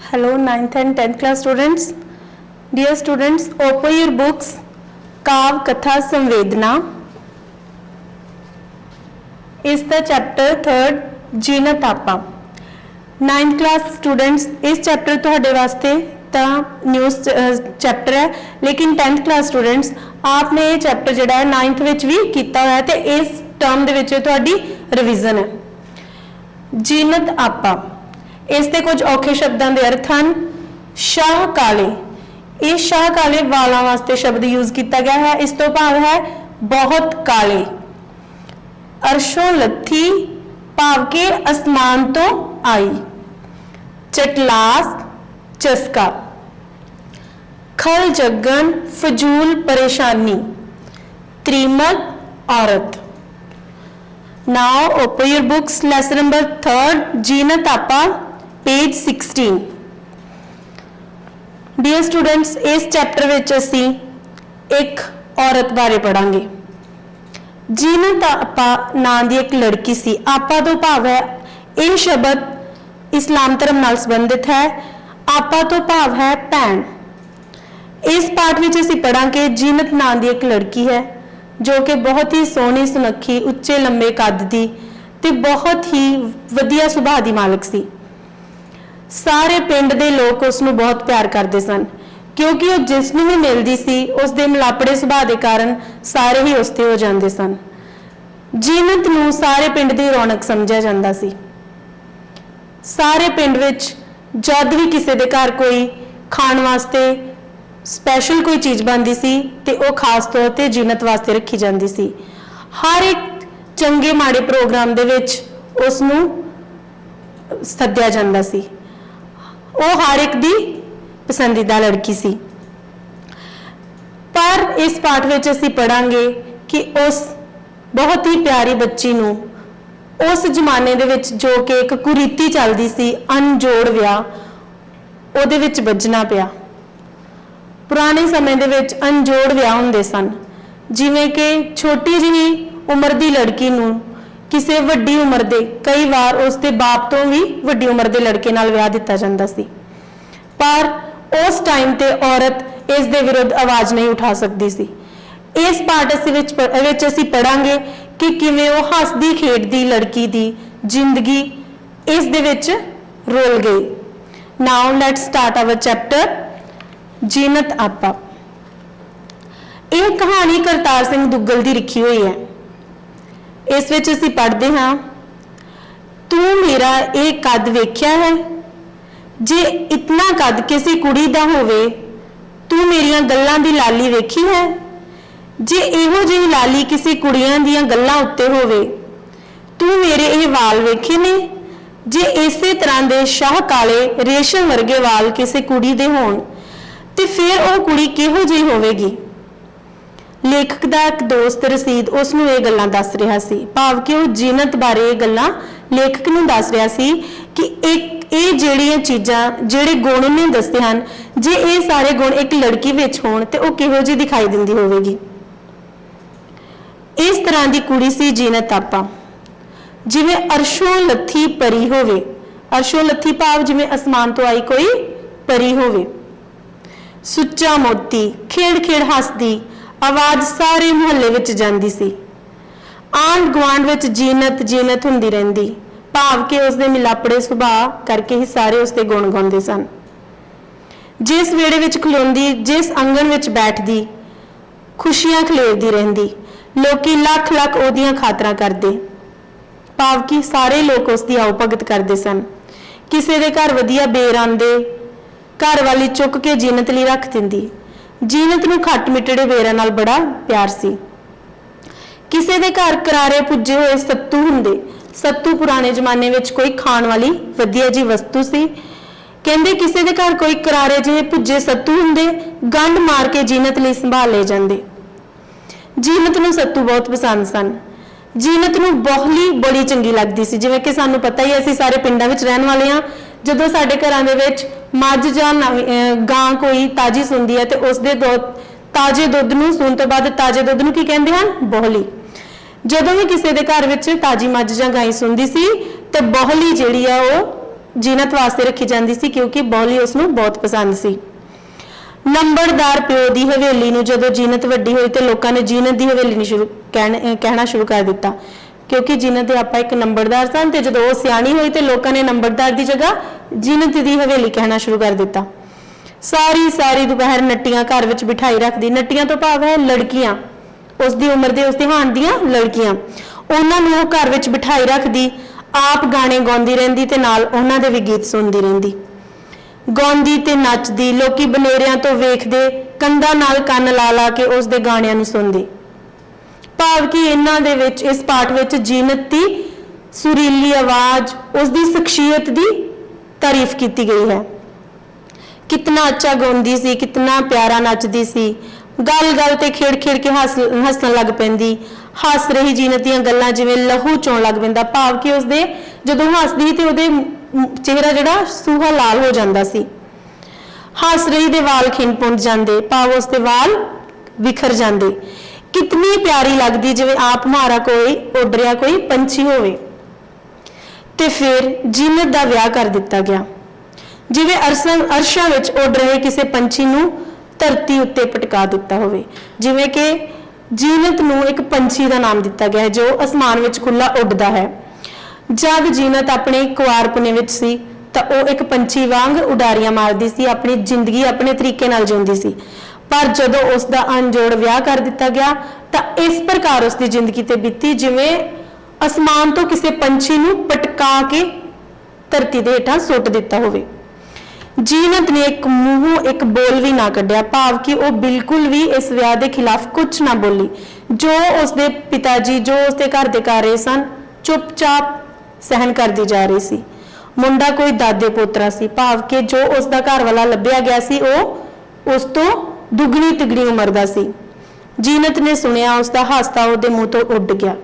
Hello 9th and 10th class students. Dear students, open your books. काव्य कथा संवेदना is the chapter 3rd जीनत आपा. 9th class students इस chapter ਤੁਹਾਡੇ ਵਾਸਤੇ ਤਾਂ न्यू चैप्टर है, लेकिन 10th class students आपने ये चैप्टर ਜਿਹੜਾ है 9th ਵਿੱਚ ਵੀ ਕੀਤਾ ਹੋਇਆ ਤੇ ਇਸ ਟਰਮ ਦੇ ਵਿੱਚ ਤੁਹਾਡੀ ਰਿਵੀਜ਼ਨ ਹੈ. जीनत आपा इस ते कुछ औखे शब्दों के अर्थ हैं. शाह काले, इस शाह काले वालों वास्ते शब्द यूज किया गया है. इस तो भाव है बहुत काले. अरशों लथी भाव के आसमान तो आई. चटलास चस्का. खल जगन फजूल परेशानी. त्रीमत औरत. Now open your books, lesson number 3rd जीनत आपा, page 16. Dear students, इस चैप्टर विच असी एक औरत बारे पढ़ांगे. जीनत आपा नाम दी एक लड़की सी. आपा तो भाव है यह शब्द इस्लाम धर्म नाल संबंधित है. आपा तो भाव है भैन. इस पाठ विच असी पढ़ांगे जीनत नाम दी एक लड़की है जो कि बहुत ही सोहनी सुनखी उच्चे लंबे कद दी ते बहुत ही वधिया सुभाਅ दी मालक सी. सारे पिंड दे लोग उसनू बहुत प्यार करते सन क्योंकि वो जिसनू भी मिलती सी उसके मिलापड़े सुभाਅ के कारण सारे ही उसते हो जाते सन. जीनत नू सारे पिंड की रौनक समझा जाता सी. सारे पिंड विच जद भी किसी के घर कोई खाण वास्ते स्पैशल कोई चीज़ बनती सी ते वो खास तौर पर जीनत वास्ते रखी जाती सी. हर एक चंगे माड़े प्रोग्राम दे विच उसनू सद्या जाता सी. वो हर एक दी पसंदीदा लड़की सी. पर इस पाठ विच असीं पढ़ांगे कि उस बहुत ही प्यारी बच्ची नू उस जमाने दे विच जो कि एक कुरीति चलती सी अनजोड़ विआह उहदे विच वजना पिया. पुराने समय दे विच अनजोड़ विआह हुंदे सन जिवें कि छोटी जी उम्र की लड़की नूं किसी वड्डी उम्र दे कई बार उसके बाप तो भी वड्डी उम्र के लड़के नाल विआह दिता जांदा सी. पर उस टाइम ते औरत इस दे विरुद्ध आवाज़ नहीं उठा सकती सी. इस पाठ असीं पढ़ांगे कि किवें वो हसदी खेडदी लड़की दी जिंदगी इस दे विच रोल गई. Now let's start our chapter Zeenat Apa. यह कहानी करतार सिंह दुग्गल की लिखी हुई है. इस विच असीं पढ़ते हाँ, तू मेरा ये कद वेख्या है. जे इतना कद किसी कुड़ी दा होवे, तू मेरिया गल्लां दी लाली वेखी है. जे इहो जी लाली किसी कुड़ियां दियां गल्लां उत्ते होवे, तू मेरे ये वाल वेखे ने. जे इसे तरह के शाह काले रेशम वर्गे वाल किसी कुड़ी दे होण ते फिर वो कुड़ी किहो जी होवेगी. लेखक का एक दोस्त रसीद उसनू ये गल्लां दस रहा सी. भाव कि वो जीनत बारे ये गल्लां लेखक नू दस रहा सी कि एक ये जिहड़ियां चीज़ां जिहड़े गुण उन्हें दसते हैं, जे ये सारे गुण एक लड़की विच होण ते वो किहो जी दिखाई दिंदी होवेगी. इस तरह की कुड़ी सी जीनत आपा जिवें अरशों लथी परी होवे. अरशों लथी भाव जिवें आसमान तो आई कोई परी होवे. सुच्चा मोती खेड़ खेड़ हसदी आवाज़ सारे मुहल्ले विच जांदी सी. आंढ गुआंढ विच जीनत जीनत हुंदी रहिंदी. भाव के उसके मिलापड़े सुभाਅ करके ही सारे उसके गुण गाउंदे सन. जिस वेड़े विच खलोंदी, जिस आंगन विच बैठदी, खुशियां खलेरदी रहिंदी. लोकी लख लख ओदियां खातरां करदे. भाव कि सारे लोग उसकी आओ भगत करते सन. किसी के घर वधिया बेर आंदे, घर वाली चुक के जीनत लिए रख दिंदी. जीनत नूं खट मिठड़े बेरां नाल बड़ा प्यार सी. किसी के घर करारे पुजे हुए सत्तू हुंदे. सत्तू पुराने जमाने में कोई खाण वाली वधिया जी वस्तु सी. कहंदे किसी के घर कोई करारे जिहे पुजे सत्तू हुंदे, गंढ मार के जीनत लिए संभाल ले जांदे. जीनत नूं सत्तू बहुत पसंद सन. जीनत नूं बोहली बड़ी चंगी लगती सी. जिवें कि सानूं पता ही असीं सारे पिंडां विच रहण वाले हां. जदों साडे घरां दे विच मੱਝ जां गां कोई ताजी सुंदी है तो उसके ताजे दुध नूं सूण तो बाद ताजे दुध नूं की कहंदे हन? बोहली. जदों भी किसी के घर विच ताजी मੱਝ जां गाय सुंदी सी तो बोहली जिहड़ी आ वो जीनत वास्ते रखी जाती सी क्योंकि बौली उसनूं बहुत पसंद सी। नंबरदार प्यो की हवेली नूं जदों जीनत वड्डी हुई तो लोगों ने जीनत की हवेली नहीं कहना शुरू कर दिता क्योंकि जीनत के आपा एक नंबरदार सन ते जदों वो सियाणी हुई तो लोगों ने नंबरदार की जगह जीनत की हवेली कहना शुरू कर दिता। सारी सारी दोपहर नट्टियां घर विच बिठाई रखदी। नट्टियां तो भाव है लड़कियां, उसकी उम्र के उसके हाण दियां लड़कियां, उन्होंने घर विच बिठाई रखदी, आप गाने गाउंदी रहिंदी ते नाल उन्हां दे भी गीत सुनदी रहिंदी, गाउंदी ते नचदी। लोकी बनेरियां तो वेखदे, कंधां नाल कंन ला ला के उस दे गाणियां नूं सुनदे। भाव कि इन्हां दे विच इस पाठ विच जीनत दी सुरीली आवाज, उसकी शख्सियत की तारीफ की गई है। कितना अच्छा गाउंदी सी, कितना प्यारा नचदी सी, गल गल ते खेड़ खेड़ के हसन लग पैंदी। हस रही जीनत दीयां गल्लां जिवें लहू चोण लग पैंदा। भाव कि उसदे जदों हसदी ते उहदे चेहरा जिहड़ा सूहा लाल हो जांदा सी। हस रही दे वाल खिंड पुंज जांदे, भाव उसदे वाल विखर जांदे। कितनी प्यारी लगदी जिवें आप मारा कोई उड़ रिहा कोई पंछी होवे। ते फिर जीनत दा विआह कर दिता गया जिवें अरशां विच उड़ रहे किसी पंछी नूं धरती उत्ते पटका दिता होवे। जिवें कि जीनत नूं एक पंछी का नाम दिता गया है जो आसमान विच खुला उड़दा है। जब जीनत अपने कुआरपने विच सी तां ओह एक पंछी वांग उडारियां मारदी सी, अपनी जिंदगी अपने तरीके नाल जींदी सी। पर जदों उसका अनजोड़ विआह कर दिता गया तां इस प्रकार उसकी जिंदगी ते बीती जिवें आसमान तो किसी पंछी नूं पटका के धरती दे हेठां सुट दिता होवे। जीनत ने एक मूहों एक बोल भी ना कढ़िया, भाव कि वह बिल्कुल भी इस विआह के खिलाफ कुछ ना बोली। जो उसके पिता जी जो उसके घर के कर रहे सन चुपचाप सहन करती जा रही सी। मुंडा कोई दादे पोतरा सी, भाव कि जो उसका घर वाला लभ्या गया सी वह उस तो दुगनी तिगनी उम्र का सी। जीनत ने सुनिया, उसका हासा उसके मुंह तो उड़ गया।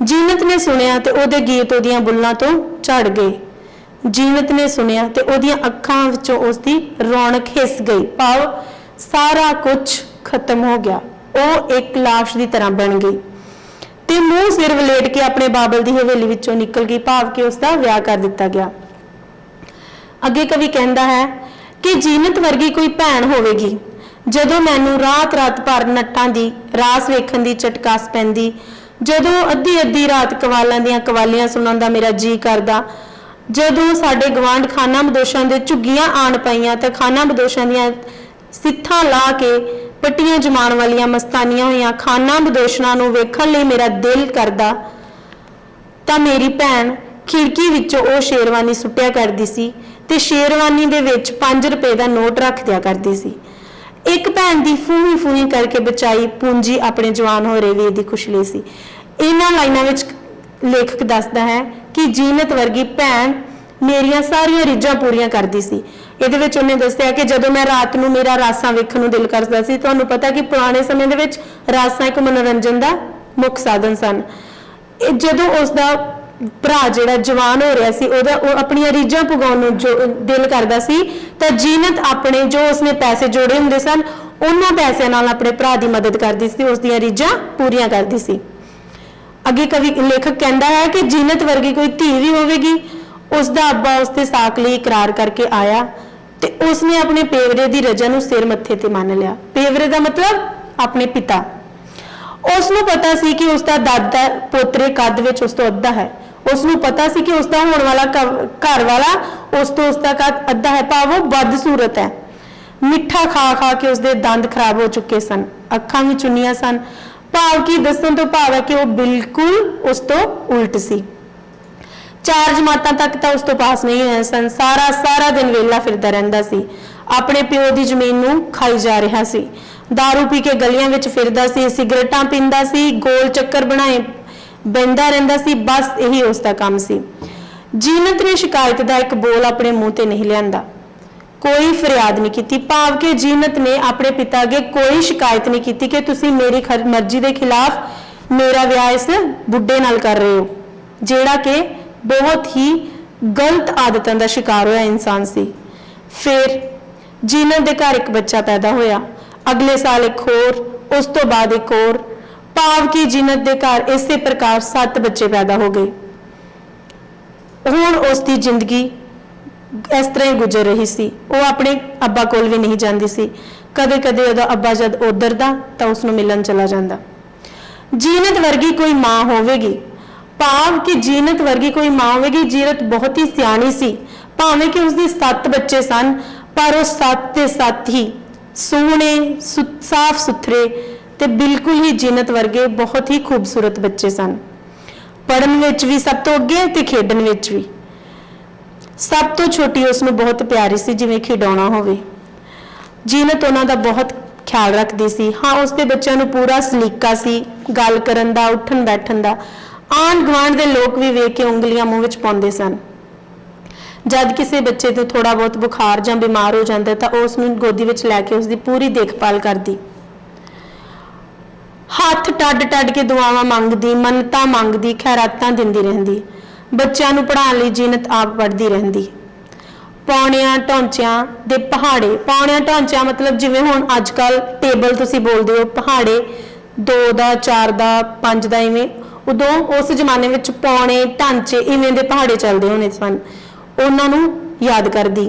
जीनत ने सुनिया तो उसके गीत उहदियां बुल्लां तो झड़ गए। जीनत ने सुनिया तो उहदियां अखां विचों उसकी रौनक हिस गई, भाव सारा कुछ खत्म हो गया। वो एक लाश की तरह बन गई ते मुंह सिर वलेट के अपने बाबल की हवेली विचों निकल गई, भाव कि उसका विआह कर दिता गया। अगे कवि कहता है कि जीनत वर्गी कोई भैन होवेगी जदों मैनू रात रात भर नट्टां दी रास वेखण दी चटकास पैंदी, जदों अद्धी अद्धी रात कवालां दीयां कवालियां सुणन दा मेरा जी करदा, जदों साडे गवांढ खाना बदोशां दे झुग्गियां आण पाईयां ते खाना बदोशां दीयां सित्थां ला के पट्टियां जमाण वालियां मस्तानियां होईयां खाना बदोशनां नूं वेखण लई मेरा दिल करदा तां मेरी भैन खिड़की विचों ओह शेरवानी सुट्टिया करदी सी ते शेरवानी दे विच 5 रुपए दा नोट रख दिया करदी सी। एक भैन दी फूही फूही करके बचाई पूंजी अपने जवान हो रहे वीर दी खुशली सी। इन्हां लाइनां विच लेखक दसदा है कि जीनत वर्गी भैन मेरिया सारिया रीझां पूरियां करदी सी। इहदे विच उहने दस्सिया कि जदों मैं रात नूं मेरा रासां वेखण नूं दिल करदा सी, तुहानूं पता कि पुराने समय दे विच रासां एक मनोरंजन दा मुख साधन सन। जदों उसदा भरा जिहड़ा जवान हो रहा सी ओहदा अपनी रीझां पुगाउण नूं जो दिल करदा सी तां जीनत अपने जो उसने पैसे जोड़े हुंदे सन उन्हां पैसिਆਂ नाल अपने भरा दी मदद करदी सी, उसदियां रीझां पूरियां करदी सी। अगे कवि लेखक कहता है कि जीनत वर्गी कोई धी भी होगी, उसका अब्बा उसके साक लिए इकरार करके आया तो उसने अपने पेवरे की रजा नूं सिर मत्थे ते मान लिया। पेवरे का मतलब अपने पिता। उसनूं पता सी कि उसका दादा पोतरे कद विच उस तो अद्धा है। उसनूं पता सी कि उसका होने वाला घर वाला उस तो उसका कद अद्धा है, भाव वो बदसूरत है। मिठा खा खा के उसके दंद खराब हो चुके सन, अखां भी चुनियां सन, भाव की दसन तो भाव है कि वह बिल्कुल उस तो उल्ट सी। 4 जमातां तक तो उस तो पास नहीं हुए सन। सारा दिन वेला फिरदा रहिंदा सी, अपने प्यो की जमीन नूं खाई जा रहा सी, दारू पी के गलियां विच फिरदा सी, सिगरटां पींदा सी, गोल चक्कर बनाए बहिंदा रहिंदा सी, बस यही उसका काम सी। जीनत ने शिकायत का एक बोल अपने मुंह ते नहीं लियांदा, कोई फरियाद नहीं की, भाव के जीनत ने अपने पिता अगे कोई शिकायत नहीं की कि तुसी मेरी मर्जी के खिलाफ मेरा विआह इस बुढ़े नाल कर रहे हो, जेड़ा कि बहुत ही गलत आदतों का शिकार होया इंसान सी। फिर जीनत के घर एक बच्चा पैदा होया, अगले साल एक होर, उस तो बाद एक और, भाव की जीनत के घर इस प्रकार 7 बच्चे पैदा हो गए। हुण उसकी जिंदगी इस तरह ही गुजर रही सी। वो अपने अब्बा कोल भी नहीं जाती सी। कदे कदे उहदा अब्बा जद उधर दा तां उसनूं मिलन चला जांदा। जीनत वर्गी कोई माँ होवेगी, भाव कि जीनत वर्गी कोई माँ होवेगी। जीनत बहुत ही सियाणी सी, भावें कि उसके 7 बच्चे सन, पर वो 7 के 7 ही सोहणे साफ सुथरे ते बिल्कुल ही जीनत वर्गे बहुत ही खूबसूरत बच्चे सन। पढ़न विच भी सब तो अगे ते खेडन विच भी। सब तो छोटी उसनूं बहुत प्यारी सी, जिवें खिडौना होवे। जीनत उन्हां दा बहुत ख्याल रखती सी। हाँ, उसके बच्चों नूं पूरा सलीका सी, गल करन दा, उठन बैठन दा। आंढ गुआंढ दे लोग भी वेख के उंगलियां मूँह विच पाउंदे सन। जद किसी बच्चे तो थोड़ा बहुत बुखार जां बीमार हो जाता तो उसनूं गोदी विच लैके उसकी पूरी देखभाल करती। हथ टड टड के दुआवां मंगदी, मन्नतां मंगदी, खैरातां दिंदी रहिंदी। बच्चों नूं पढ़ाउण लई जीनत आप पढ़दी रहिंदी। पौणियां ढांचियां दे पहाड़े, पौणियां ढांचियां मतलब जिवें हुण अजकल टेबल तुसीं बोलदे हो, पहाड़े 2 दा 4 दा 5 दा, इवें उदों उस जमाने विच पौणे ढांचे इवें दे पहाड़े चलदे होणे सन। उन्हां नूं याद करदी।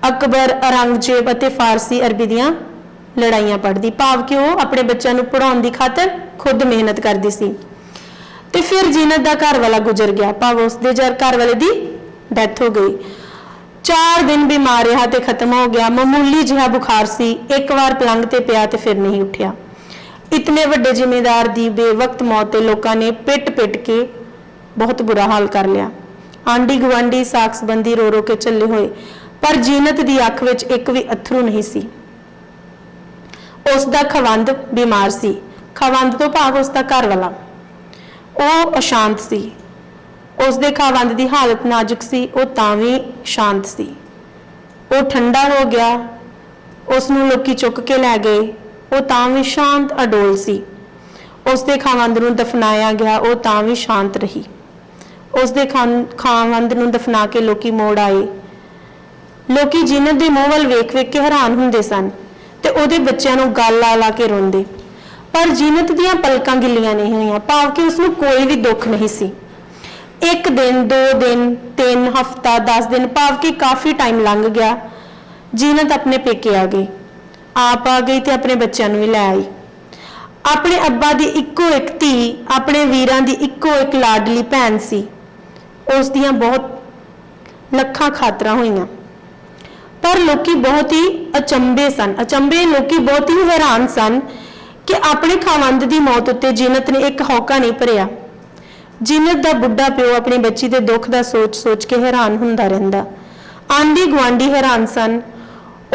अकबर, औरंगजेब अते फारसी अरबी दियां लड़ाइयां पढ़दी, भाव कि वो अपने बच्चों नूं पढ़ाउण दी खातर खुद मेहनत करदी सी। ते फिर जीनत दा घर वाला गुजर गया, भाव उसदे घर वाले दी डैथ हो गई। 4 दिन बीमार रहा ते खत्म हो गया। मामूली जिहा बुखार सी, एक बार पलंग ते पिया ते फिर नहीं उठिया। इतने वड्डे जिमीदार दी बेवक्त मौत ते लोकां ने पिट पिट के बहुत बुरा हाल कर लिया। आंडी गुआंढी साख संबंधी रो रो के चले हुए, पर जीनत दी अख विच एक भी अथरू नहीं सी। उसदा खवंद बीमार सी। खवंद तो भाव उसदा घर वाला, वो अशांत सी। उसदे खवंद दी हालत नाजुक सी, वो तां भी शांत सी। वो ठंडा हो गया, उसनूं लोकी चुक के लै गए, वो तां भी शांत अडोल सी। उसदे खवंद नूं दफनाया गया, वो तां भी शांत रही। उसदे खवंद नूं दफना के लोकी मोड़ आए। लोकी जीनत दे मूँह वल वेख वेख के हैरान हुंदे सन ते उहदे बच्चों नूं गल ला ला के रोंदे। पर जीनत दीयां पलकां गिल्लियां नहीं होईयां, भाव कि उसनूं कोई भी दुख नहीं सी। 1 दिन 2 दिन 3 हफ्ता 10 दिन, भाव कि काफ़ी टाइम लंघ गया। जीनत अपने पेके आ गई, आप आ गई ते अपने बच्चों नूं भी लै आई। अपने अब्बा दी इक्को एक धी, अपने वीरां दी इक्को एक लाडली भैन सी। उस दियां बहुत लखां खातरां होईयां, पर लोकी बहुत ही अचंभे सन। अचंभे लोकी बहुत ही हैरान सन कि अपने खावंद की मौत उत्ते जीनत ने एक हौका नहीं भरिया। जीनत दा बुढ़ा प्यो अपनी बच्ची के दुख का सोच सोच के हैरान हुंदा रहिंदा। आंढी गुआंढी हैरान सन।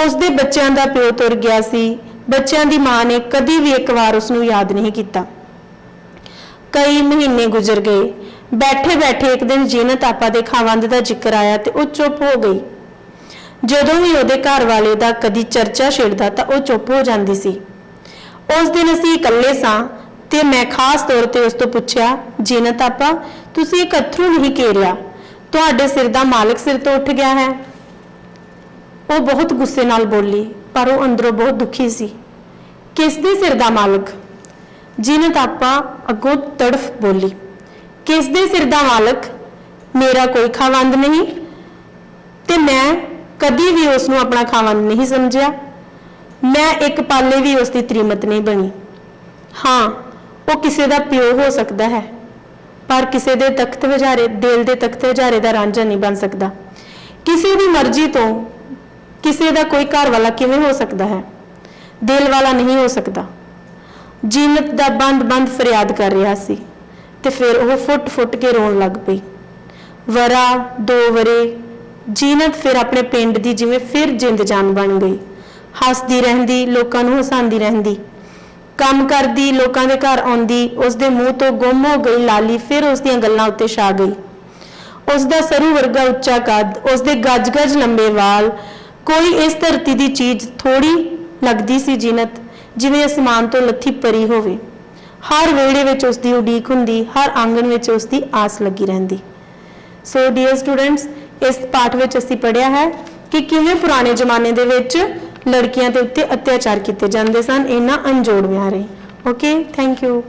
उसदे बच्चों का प्यो तुर गया सी। बच्चों की माँ ने कभी भी एक बार उसनूं याद नहीं किया। कई महीने गुजर गए। बैठे बैठे एक दिन जीनत आपा दे खावंद का जिक्र आया तो वह चुप हो गई। जदों भी उहदे घर वाले दा कदी चर्चा छेड़दा तां वह चुप हो जाती सी। उस दिन असीं इकल्ले सां ते मैं खास तौर पर उस तो पूछया, जीनत आपा तुसीं एक अथरू नहीं घेरिया, तुहाडे सिर दा मालिक सिर तो उठ गया है। वो बहुत गुस्से नाल बोली, पर वो अंदरों बहुत दुखी सी। किस दे सिर दा मालिक? जीनत आपा अगों तड़फ बोली, किस दे सिर दा मालिक? मेरा कोई खावंद नहीं ते मैं कभी भी उसनूं अपना खावंद नहीं समझिया। मैं एक पाले भी उसकी त्रीमत नहीं बनी। हाँ, वो किसी का प्यो हो सकता है, पर किसी दे तख्त वजारे दिल के तख्त वजारे का रांझा नहीं बन सकता। किसी की मर्जी तो किसी का कोई घर वाला किवें हो सकता है, दिल वाला नहीं हो सकता। जीनत दा बंद बंद फरियाद कर रहा सी ते फिर वह फुट फुट के रोन लग पई। वरा 2 वरे जीनत फिर अपने पिंड दी जिवें फिर जिंद जान बन गई। हसदी रहंदी, लोकां नूं हसांदी रहंदी, काम करदी, लोकां दे घर आउंदी। उसदे मूँह तो गुम हो गई लाली फिर उसदियां गल्लां उत्ते छा गई। उसदा सरू वर्गा उच्चा कद, उसदे गज गज लंबे वाल, कोई इस धरती दी चीज थोड़ी लगदी सी जीनत, जिवें आसमान तो लथी परी होवे। हर वेड़े विच उसदी उडीक हुंदी, हर आंगन विच उसदी आस लगी रहिंदी। सो डियर स्टूडेंट्स, इस पाठ विच असीं पढ़िया है कि किवें पुराने जमाने दे विच लड़कियां दे उत्ते अत्याचार किए जाते सन, इन्हां अनजोड़ विआह राहीं। Okay, thank you.